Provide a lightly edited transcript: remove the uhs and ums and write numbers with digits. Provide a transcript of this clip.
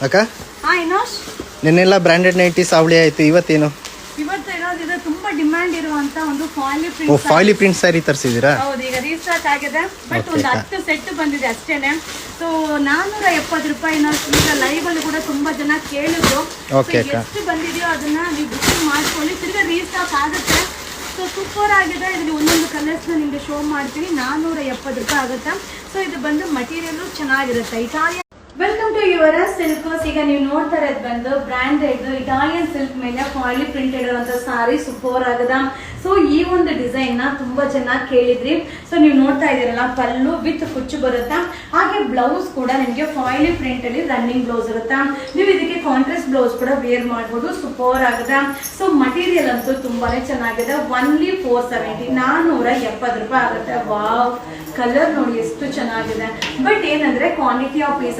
ಅಕ್ಕ ಇನೋಶ್ ನಿನ್ನೆಲ್ಲ branded nighties ಅವಳಿ ಆಯ್ತು, ಇವತ್ತೇನು? ಇವತ್ತು ಇರೋದಿದೆ ತುಂಬಾ ಡಿಮ್ಯಾಂಡ್ ಇರುವಂತ ಒಂದು ಫಾಲಿ ಓ ಪ್ರಿಂಟ್. ಫಾಯ್ಲಿ ಪ್ರಿಂಟ್ ಸ್ಯಾರಿ ತರಿಸಿದ್ದೀರಾ? ಹೌದು, ಈಗ ರೀಸ್ಟಾಕ್ ಆಗಿದೆ. ಬಟ್ ಒಂದು 10 ಸೆಟ್ ಬಂದಿದೆ ಅಷ್ಟೇನೆ. ಸೊ 470 ರೂಪಾಯಿನ ಈಗ ಲೈವ್ ಅಲ್ಲಿ ಕೂಡ ತುಂಬಾ ಜನ ಕೇಳಿದ್ರು. ಎಷ್ಟು ಬಂದಿದೆಯೋ ಅದನ್ನ ನೀವು ಬುಕಿಂಗ್ ಮಾಡ್ಕೊಳ್ಳಿ, ತಿರ್ಗಾ ರೀಸ್ಟಾಕ್ ಆಗುತ್ತೆ. ಸೊ ಸೂಪರ್ ಆಗಿದೆ. ಇದರಲ್ಲಿ ಒಂದೊಂದು ಕಲರ್ಸ್ ನಿಮಗೆ ಶೋ ಮಾಡ್ತೀನಿ. 470 ರೂಪಾಯಿ ಆಗುತ್ತೆ. ಸೊ ಇದು ಬಂದು ಮಟೀರಿಯಲ್ ಚೆನ್ನಾಗಿರುತ್ತೆ. Italian welcome to your silks. ಈಗ ನೀವು ನೋಡ್ತಾ ಇರೋದು ಬಂದು ಬ್ರಾಂಡೆಡ್ ಇಟಾಲಿಯನ್ ಸಿಲ್ಕ್ ಮೇಲೆ ಫಾಯ್ಲಿ ಪ್ರಿಂಟೆಡ್ ಇರುವಂತ ಸಾರಿ ಸೂಪರ್ ಆಗದ. ಸೊ ಈ ಒಂದು ಡಿಸೈನ್ ನ ತುಂಬಾ ಚೆನ್ನಾಗಿ ಕೇಳಿದ್ರಿ. ಸೊ ನೀವು ನೋಡ್ತಾ ಇದೀರಲ್ಲ, ಪಲ್ಲು ವಿತ್ ಕುಚ್ಚು ಬರುತ್ತಾ, ಹಾಗೆ ಬ್ಲೌಸ್ ಕೂಡ ನಿಮಗೆ ಫಾಯ್ಲಿ ಪ್ರಿಂಟ್ ಅಲ್ಲಿ ರನ್ನಿಂಗ್ ಬ್ಲೌಸ್ ಇರುತ್ತಾ. ನೀವು ಇದಕ್ಕೆ ಕಾಂಟ್ರಾಸ್ಟ್ ಬ್ಲೌಸ್ ಕೂಡ ವೇರ್ ಮಾಡಬಹುದು. ಸೂಪರ್ ಆಗದ. ಸೊ ಮಟೀರಿಯಲ್ ಅಂತೂ ತುಂಬಾನೇ ಚೆನ್ನಾಗಿದೆ. ಓನ್ಲಿ 470, 470 ರೂಪಾಯಿ ಆಗುತ್ತೆ. ವಾವ್, ಕಲರ್ ನೋಡಿ ಎಷ್ಟು ಚೆನ್ನಾಗಿದೆ. ಬಟ್ ಏನಂದ್ರೆ ಕ್ವಾಂಟಿಟಿ ಆಫ್ ಪೀಸ್